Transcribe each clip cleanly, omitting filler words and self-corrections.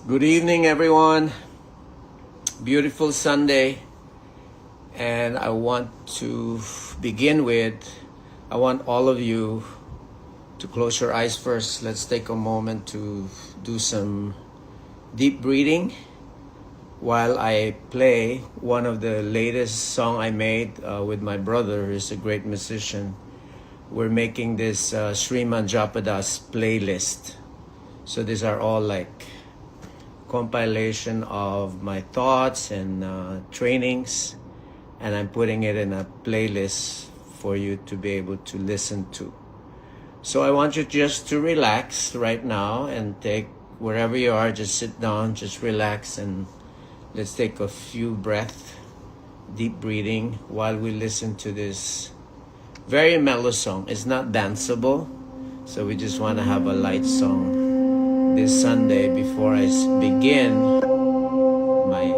Good evening, everyone. Beautiful Sunday. And I want to begin with, I want all of you to close your eyes first. Let's take a moment to do some deep breathing while I play one of the latest song I made with my brother, who's a great musician. We're making this Sriman Japadas playlist. So these are all like compilation of my thoughts and trainings, and I'm putting it in a playlist for you to be able to listen to. So I want you just to relax right now and take, wherever you are, just sit down, just relax, and let's take a few breaths, deep breathing, while we listen to this very mellow song. It's not danceable, so we just want to have a light song this Sunday before I begin my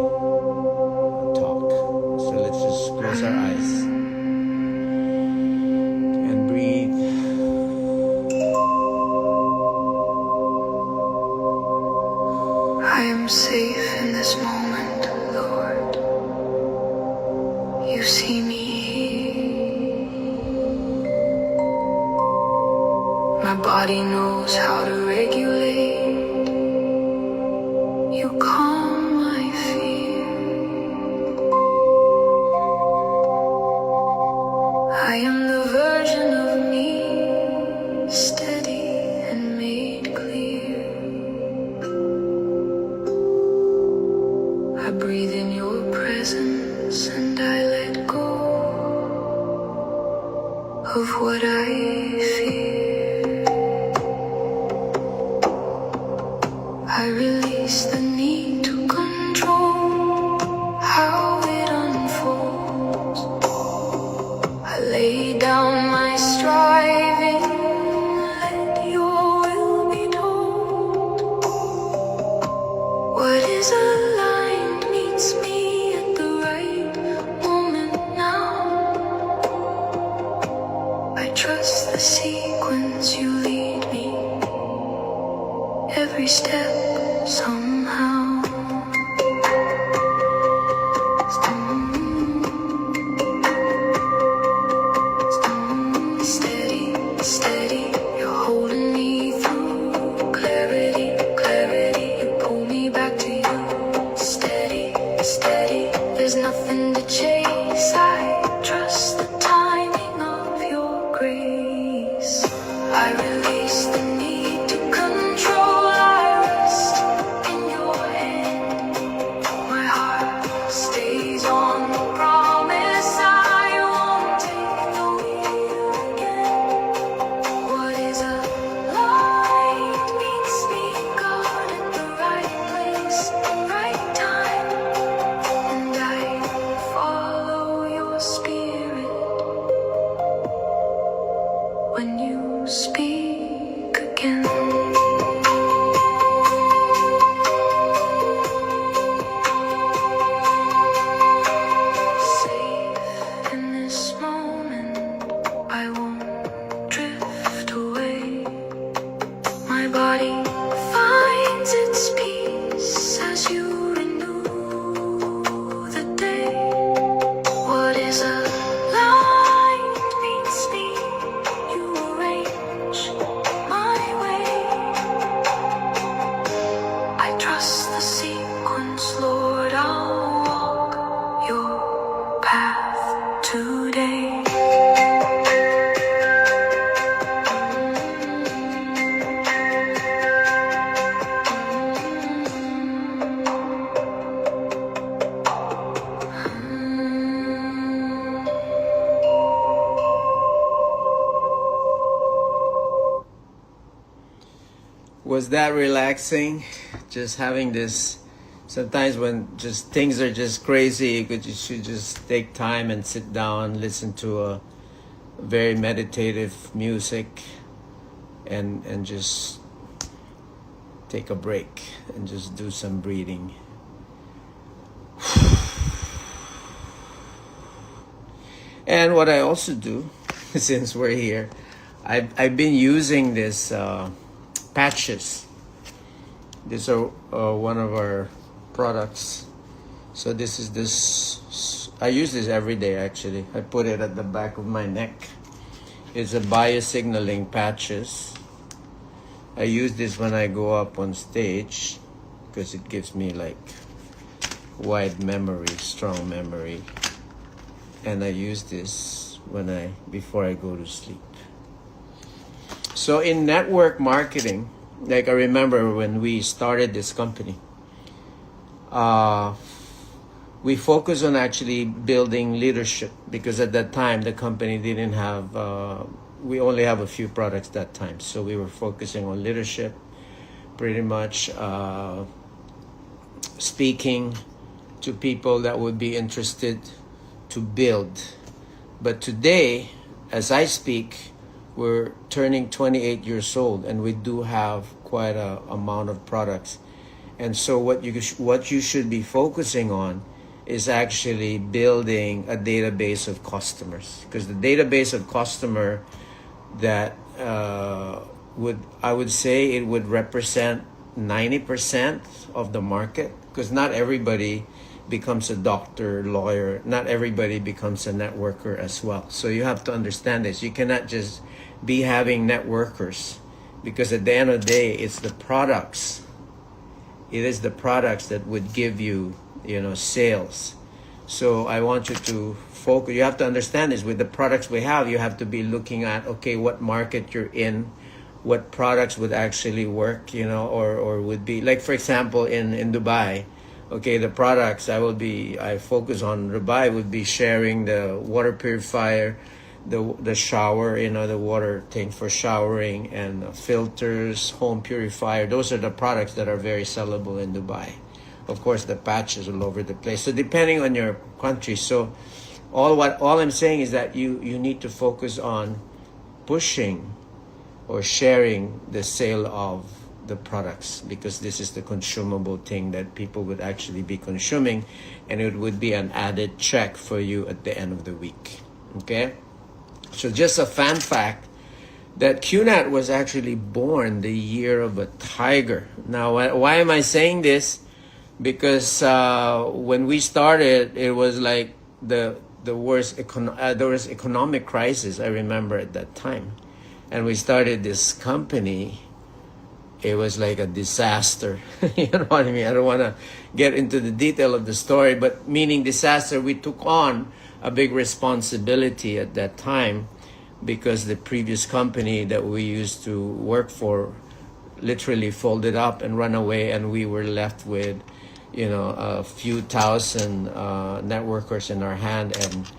talk. So let's just close our eyes and breathe. I am safe in this moment, Lord. You see me here. My body knows how to regulate. You calm my fear. I am the version of me, steady and made clear. I breathe in your presence and I let go of what I fear. I release the need to control how it unfolds. I lay down my striving, let your will be told. What is aligned meets me at the right moment now. I trust the sequence you lead me, every step somehow. Steady, steady, you're holding me through. Clarity, clarity, you pull me back to you. Steady, steady, there's nothing to chase. I trust the timing of your grace. I release the need to control. I rest in your hand. My heart stays on the promise. I won't take the wheel again. What is aligned meets me, God, at the right place, right time. And I follow your spirit when you speak again. Safe in this moment, I won't drift away. My body finds its peace as you renew the day. What is aligned meets me, you arrange my way. I trust the sequence, Lord, I'll walk your path today. Was that relaxing? Just having this, sometimes when just things are just crazy, you should just take time and sit down, listen to a very meditative music, and just take a break and just do some breathing. And what I also do, since we're here, I've been using this patches These are one of our products. So this is this. I use this every day actually. I put it at the back of my neck. It's a biosignaling patches. I use this when I go up on stage because it gives me like wide memory, strong memory. And I use this before I go to sleep. So in network marketing, like I remember when we started this company, we focus on actually building leadership because at that time the company didn't have, we only have a few products that time. So we were focusing on leadership, pretty much speaking to people that would be interested to build. But today, as I speak, we're turning 28 years old and we do have quite a amount of products. And so what you should be focusing on is actually building a database of customers, because the database of customer that I would say it would represent 90% of the market, because not everybody becomes a doctor, lawyer, not everybody becomes a networker as well. So you have to understand this. You cannot just be having networkers, because at the end of the day, it's the products. It is the products that would give you, sales. So I want you to focus. You have to understand this. With the products we have, you have to be looking at, okay, what market you're in, what products would actually work, or would be, like for example, in Dubai, okay, the products I focus on Dubai would be sharing the water purifier, the shower, the water tank for showering, and filters, home purifier. Those are the products that are very sellable in Dubai. Of course, the patches all over the place. So depending on your country. So all I'm saying is that you need to focus on pushing or sharing the sale of the products, because this is the consumable thing that people would actually be consuming, and it would be an added check for you at the end of the week. Okay? So just a fun fact that QNET was actually born the year of a tiger. Now, why am I saying this? Because when we started, it was like the worst economic crisis, I remember at that time. And we started this company. It was like a disaster. You know what I mean? I don't want to get into the detail of the story, but meaning disaster, we took on a big responsibility at that time, because the previous company that we used to work for literally folded up and ran away, and we were left with, a few thousand networkers in our hand, and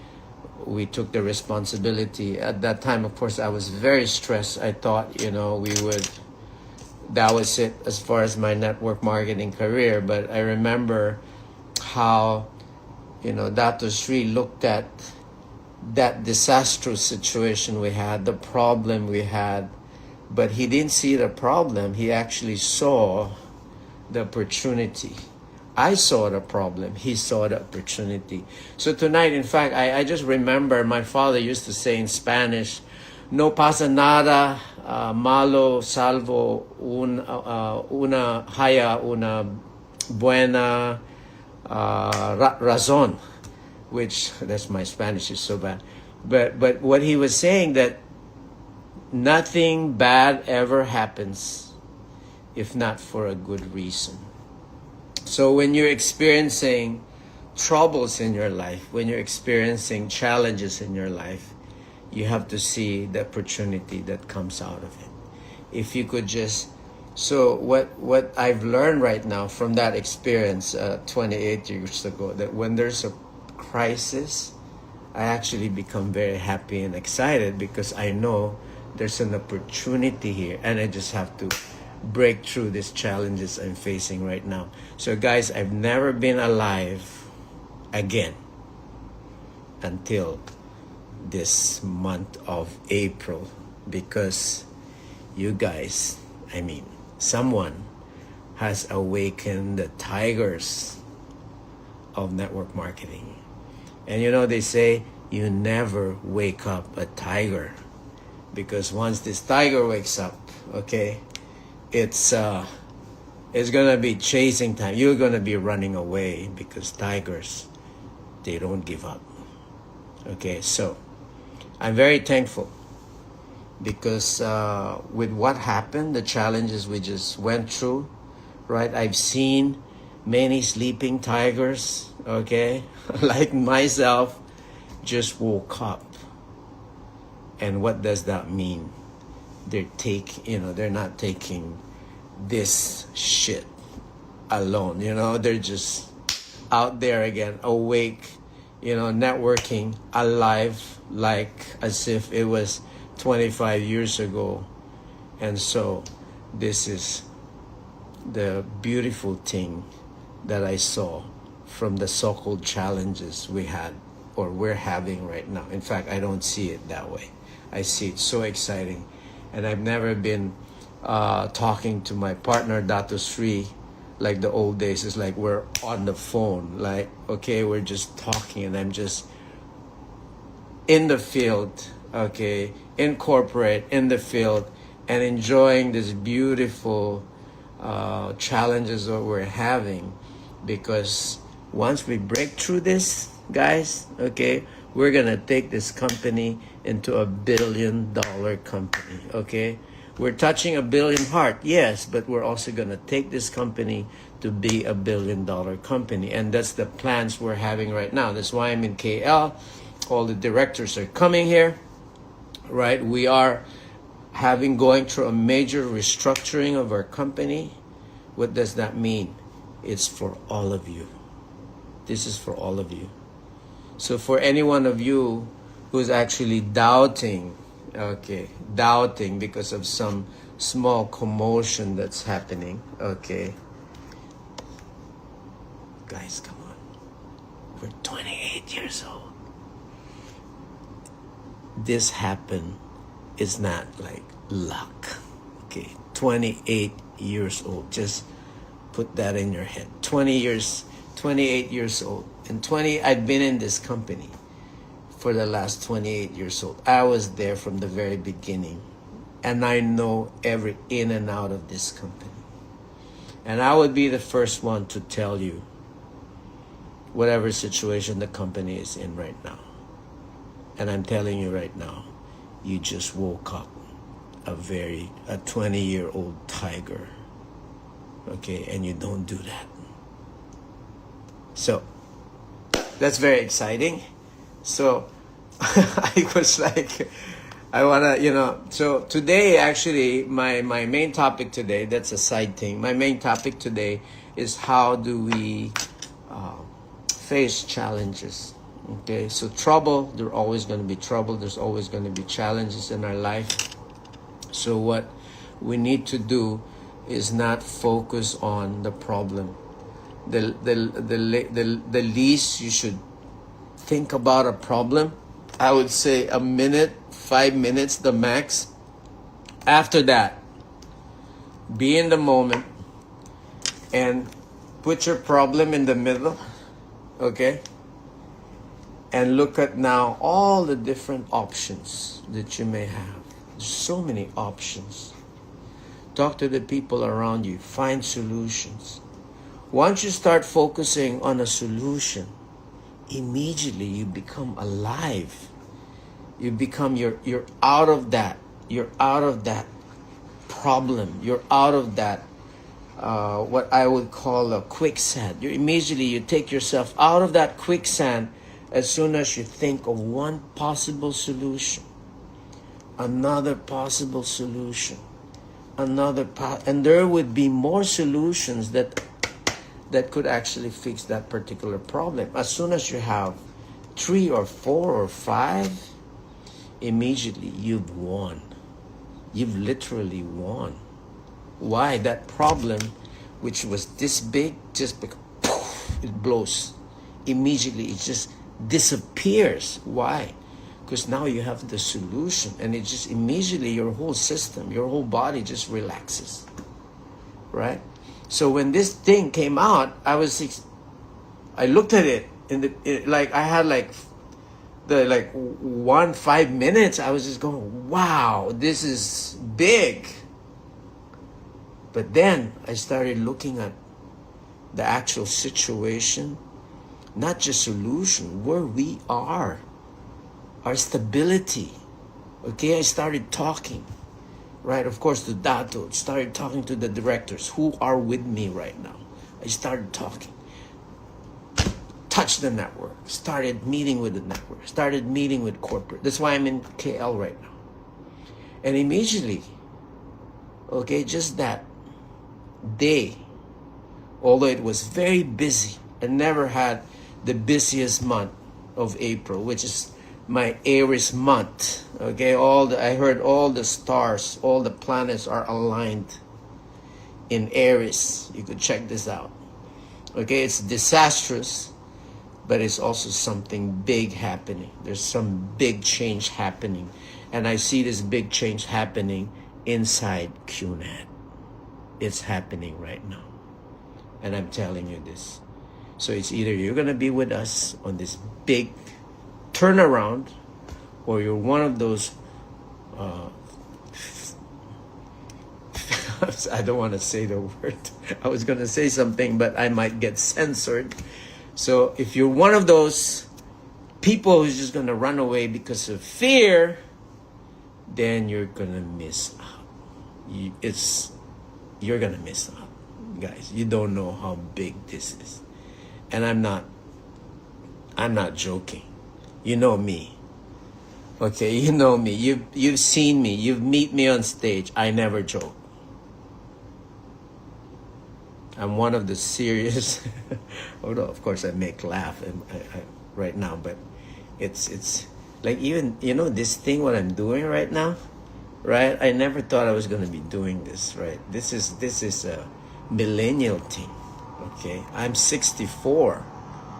we took the responsibility. At that time, of course, I was very stressed. I thought, that was it as far as my network marketing career. But I remember how, Dr. Sri looked at that disastrous situation we had, the problem we had, but he didn't see the problem. He actually saw the opportunity. I saw the problem. He saw the opportunity. So tonight, in fact, I just remember my father used to say in Spanish, no pasa nada, malo salvo una haya una buena razón, which, that's my Spanish is so bad. But what he was saying, that nothing bad ever happens if not for a good reason. So when you're experiencing troubles in your life, when you're experiencing challenges in your life, you have to see the opportunity that comes out of it. If you could just, so what I've learned right now from that experience 28 years ago, that when there's a crisis, I actually become very happy and excited, because I know there's an opportunity here, and I just have to break through these challenges I'm facing right now. So guys, I've never been alive again until this month of April, because you guys, someone has awakened the tigers of network marketing. And they say you never wake up a tiger, because once this tiger wakes up, okay, it's It's gonna be chasing time. You're gonna be running away because tigers, they don't give up. Okay, so I'm very thankful because with what happened, the challenges we just went through, right? I've seen many sleeping tigers, okay, like myself, just woke up. And what does that mean? They're not taking this shit alone, they're just out there again, awake, networking, alive, like as if it was 25 years ago. And so this is the beautiful thing that I saw from the so-called challenges we had or we're having right now. In fact, I don't see it that way. I see it so exciting. And I've never been talking to my partner, Dato Sri, like the old days. It's like we're on the phone, like, okay, we're just talking and I'm just in the field, okay, in corporate, in the field, and enjoying this beautiful challenges that we're having. Because once we break through this, guys, okay, we're gonna take this company into $1 billion company, okay? We're touching $1 billion heart, yes, but we're also gonna take this company to be $1 billion company. And that's the plans we're having right now. That's why I'm in KL. All the directors are coming here, right? We are going through a major restructuring of our company. What does that mean? It's for all of you. This is for all of you. So for any one of you who's actually doubting because of some small commotion that's happening, okay, guys, come on. We're 28 years old. This happened is not like luck, okay? 28 years old. Just put that in your head. 28 years old. And I've been in this company for the last 28 years old. I was there from the very beginning. And I know every in and out of this company. And I would be the first one to tell you whatever situation the company is in right now. And I'm telling you right now, you just woke up a 20-year-old tiger. Okay, and you don't do that. So that's very exciting. So I was like, I wanna, so today actually my main topic today, that's a side thing. My main topic today is how do we face challenges. Okay, so trouble, there's always going to be trouble. There's always going to be challenges in our life. So what we need to do is not focus on the problem. The least you should think about a problem, I would say a minute, 5 minutes, the max. After that, be in the moment and put your problem in the middle, okay? And look at now all the different options that you may have. There's so many options. Talk to the people around you. Find solutions. Once you start focusing on a solution, immediately you become alive. You become, you're out of that. You're out of that problem. You're out of that, what I would call a quicksand. You take yourself out of that quicksand as soon as you think of one possible solution, another possible solution, and there would be more solutions that could actually fix that particular problem. As soon as you have 3 or 4 or 5, immediately you've won. You've literally won. Why? That problem, which was this big, just it blows. Immediately it just disappears. Why? Because now you have the solution, and it just immediately your whole system, your whole body just relaxes, right? So when this thing came out, I looked at it I had the 5 minutes. I was just going, wow, this is big. But then I started looking at the actual situation, not just solution, where we are, our stability. Okay, I started talking, right? Of course, to Dato, started talking to the directors who are with me right now. I started talking, touched the network, started meeting with the network, started meeting with corporate. That's why I'm in KL right now. And immediately, okay, just that day, although it was very busy, I never had the busiest month of April, which is my Aries month. Okay, I heard all the stars, all the planets are aligned in Aries. You could check this out. Okay, it's disastrous, but it's also something big happening. There's some big change happening, and I see this big change happening inside QNET. It's happening right now, and I'm telling you this. So it's either you're gonna be with us on this big turnaround, or you're one of those I don't want to say the word. I was gonna say something, but I might get censored. So if you're one of those people who's just gonna run away because of fear, then you're gonna miss out. You're gonna miss out, guys. You don't know how big this is, and I'm not joking. You know me, okay? You know me. You've seen me. You've met me on stage. I never joke. I'm one of the serious. Although of course I make laugh right now, but it's like, even this thing what I'm doing right now, right? I never thought I was gonna be doing this, right? This is a millennial thing, okay? I'm 64,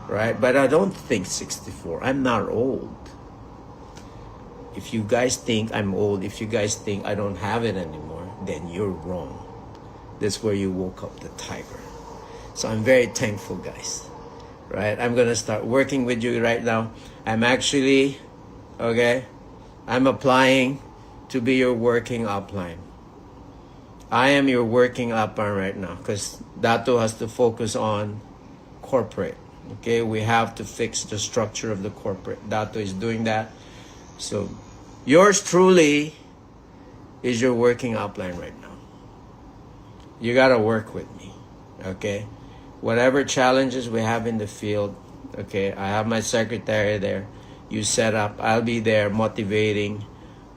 right? But I don't think 64. I'm not old. If you guys think I'm old, if you guys think I don't have it anymore, then you're wrong. That's where you woke up the tiger. So I'm very thankful, guys, right? I'm gonna start working with you right now. I'm actually, okay, I'm applying to be your working upline. I am your working upline right now, because Dato has to focus on corporate. Okay, we have to fix the structure of the corporate. Dato is doing that. So yours truly is your working upline right now. You gotta work with me, okay? Whatever challenges we have in the field, okay, I have my secretary there. You set up, I'll be there motivating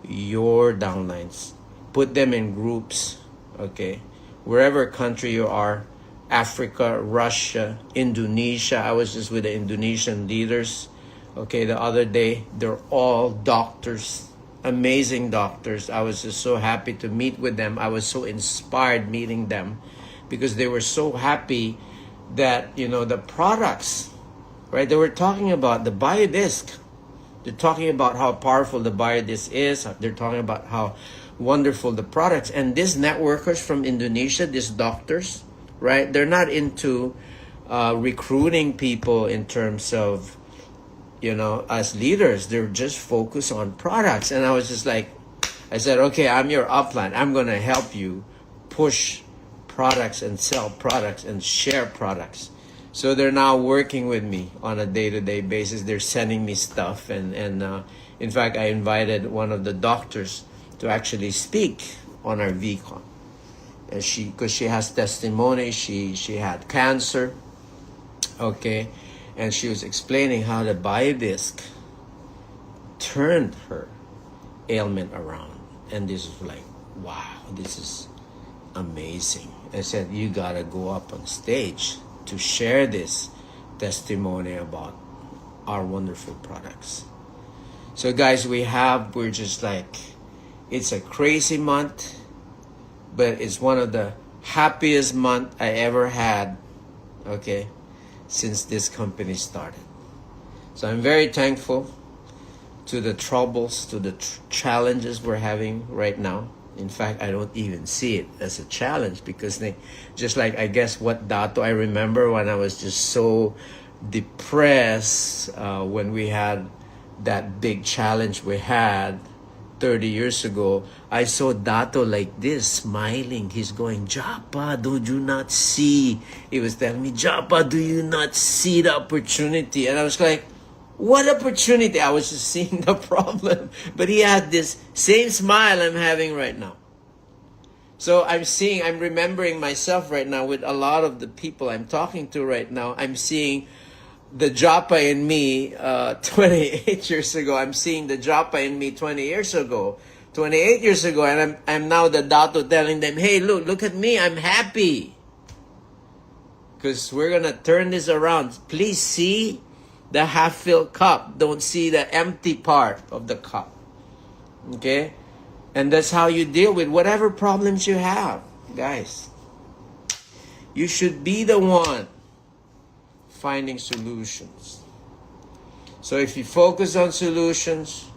your downlines. Put them in groups, okay? Wherever country you are, Africa, Russia, Indonesia. I was just with the Indonesian leaders, okay, the other day. They're all doctors, amazing doctors. I was just so happy to meet with them. I was so inspired meeting them, because they were so happy that, the products, right? They were talking about the biodisc. They're talking about how powerful the biodisc is. They're talking about how wonderful the products. And these networkers from Indonesia, these doctors, right? They're not into recruiting people in terms of, as leaders. They're just focused on products. And I was just like, I said, okay, I'm your upline. I'm going to help you push products and sell products and share products. So they're now working with me on a day-to-day basis. They're sending me stuff. And in fact, I invited one of the doctors to actually speak on our VCon. And because she has testimony, she had cancer, okay? And she was explaining how the biodisc turned her ailment around. And this was like, wow, this is amazing. I said, you gotta go up on stage to share this testimony about our wonderful products. So guys, we're just like, it's a crazy month, but it's one of the happiest month I ever had, okay, since this company started. So I'm very thankful to the troubles, to the challenges we're having right now. In fact, I don't even see it as a challenge, because just like, I guess what Dato, I remember when I was just so depressed when we had that big challenge we had 30 years ago, I saw Dato like this, smiling. He's going, Japa, do you not see? He was telling me, Japa, do you not see the opportunity? And I was like, what opportunity? I was just seeing the problem. But he had this same smile I'm having right now. So I'm remembering myself right now with a lot of the people I'm talking to right now. I'm seeing the Japa in me 28 years ago. I'm seeing the Japa in me 28 years ago. And I'm now the Dato telling them, hey, look at me. I'm happy. Because we're going to turn this around. Please see the half-filled cup. Don't see the empty part of the cup. Okay? And that's how you deal with whatever problems you have, guys. You should be the one finding solutions. So if you focus on solutions,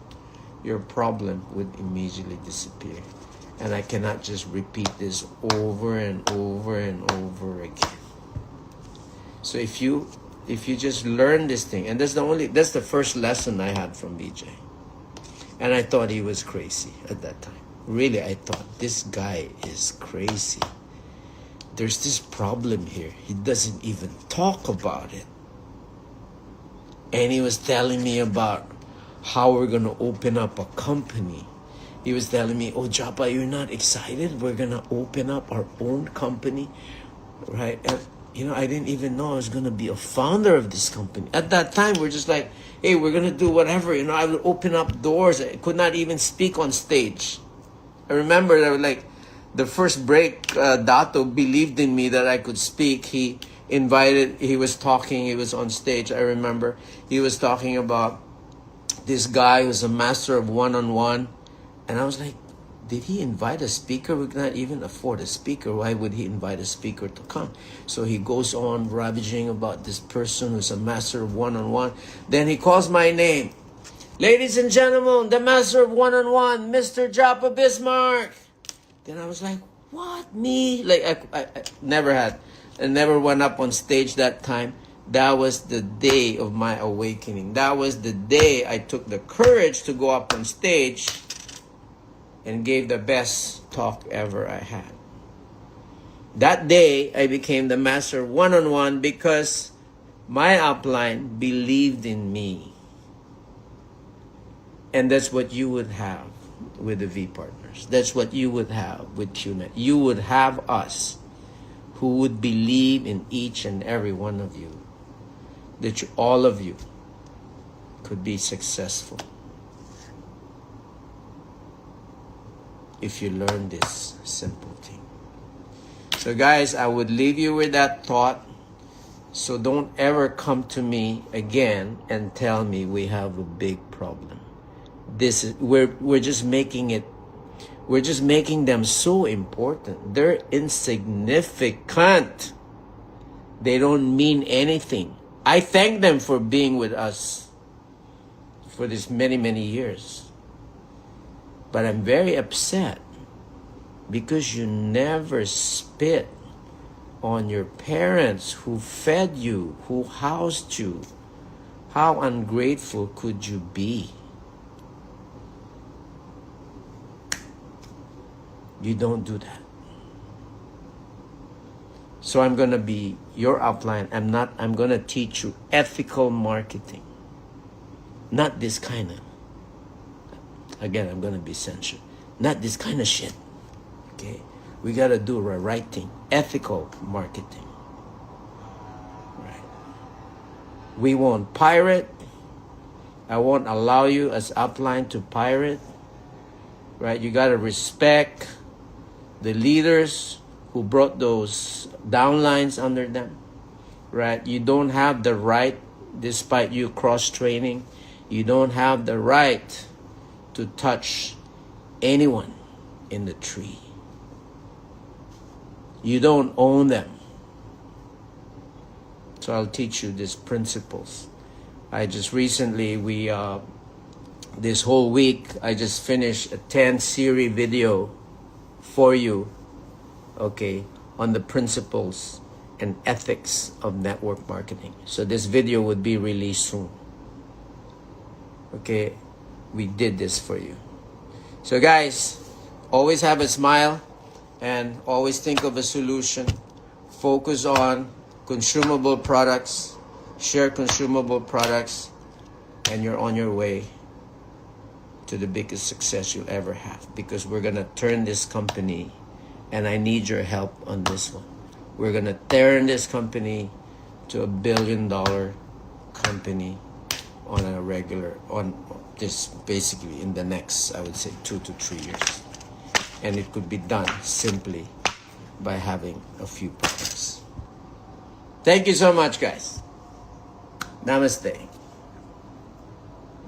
your problem would immediately disappear. And I cannot just repeat this over and over and over again. So if you just learn this thing, and that's the first lesson I had from BJ. And I thought he was crazy at that time. Really, I thought, this guy is crazy. There's this problem here. He doesn't even talk about it. And he was telling me about how we're going to open up a company. He was telling me, oh, Japa, you're not excited? We're going to open up our own company, right? And, I didn't even know I was going to be a founder of this company. At that time, we're just like, hey, we're going to do whatever. I would open up doors. I could not even speak on stage. I remember that, like, the first break, Dato believed in me that I could speak. He was on stage, I remember. He was talking about this guy who's a master of one-on-one. And I was like, did he invite a speaker? We cannot even afford a speaker. Why would he invite a speaker to come? So he goes on ravaging about this person who's a master of one-on-one. Then he calls my name. Ladies and gentlemen, the master of one-on-one, Mr. Japa Bismarck. Then I was like, what, me? Like, I never went up on stage that time. That was the day of my awakening. That was the day I took the courage to go up on stage and gave the best talk ever I had. That day, I became the master of one-on-one because my upline believed in me. And that's what you would have with the V Partners. That's what you would have with QNET. You would have us who would believe in each and every one of you. That all of you could be successful if you learn this simple thing. So guys, I would leave you with that thought. So don't ever come to me again and tell me we have a big problem. We're just making them so important. They're insignificant. They don't mean anything. I thank them for being with us for this many, many years. But I'm very upset because you never spit on your parents who fed you, who housed you. How ungrateful could you be? You don't do that. So I'm going to be your upline. I'm going to teach you ethical marketing. Not this kind of, again, I'm going to be censored. Not this kind of shit. Okay? We got to do the right thing. Ethical marketing. Right. We won't pirate. I won't allow you as upline to pirate. Right? You got to respect the leaders who brought those downlines under them, right? You don't have the right, despite you cross-training, you don't have the right to touch anyone in the tree. You don't own them. So I'll teach you these principles. I just recently, this whole week, I just finished a 10-series video for you, okay, on the principles and ethics of network marketing. So this video would be released soon. Okay, we did this for you. So guys, always have a smile and always think of a solution. Focus on consumable products, share consumable products, and you're on your way to the biggest success you'll ever have, because we're gonna turn this company, and I need your help on this one. We're gonna turn this company to $1 billion company on this basically in the next, I would say, 2 to 3 years. And it could be done simply by having a few products. Thank you so much, guys. Namaste.